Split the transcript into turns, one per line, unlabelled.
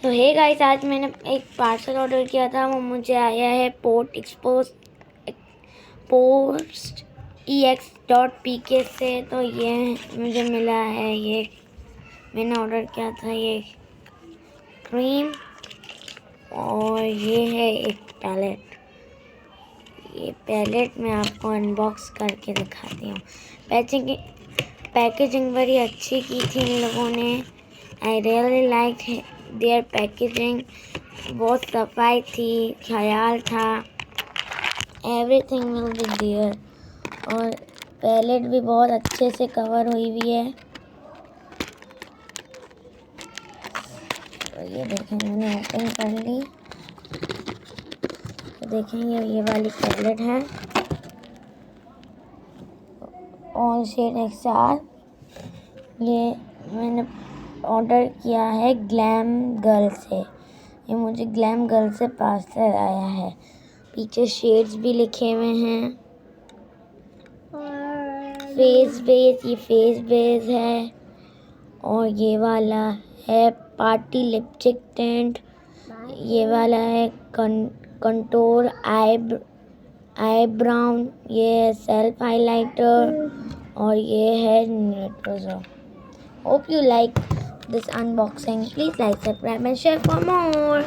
तो hey guys, आज मैंने एक पार्सल ऑर्डर किया था। वो मुझे आया है पोस्ट ex.pk से। तो ये मुझे मिला है, ये मैंने ऑर्डर किया था, ये क्रीम। और ये है एक पैलेट। ये पैलेट मैं आपको अनबॉक्स करके दिखाती हूँ। पैकेजिंग बड़ी अच्छी की थी इन लोगों ने। I really like their packaging. बहुत सफाई थी, ख्याल था, एवरीथिंग विल बी देयर। और पैलेट भी बहुत अच्छे से कवर हुई हुई है। तो ये देखें, मैंने ओपन कर ली। तो देखेंगे, ये वाली पैलेट है ऑन शेड XR। ये मैंने ऑर्डर किया है ग्लैम गर्ल से। ये मुझे ग्लैम गर्ल से पार्सल आया है। पीछे शेड्स भी लिखे हुए हैं। फेस बेस, ये फेस बेस है। और ये वाला है पार्टी लिपस्टिक टेंट। ये वाला है कंटूर आई ब्राउन। ये है सेल्फ हाइलाइटर। और ये है न्यूट्रोजो। Hope you like this unboxing. Please like, subscribe and share for more.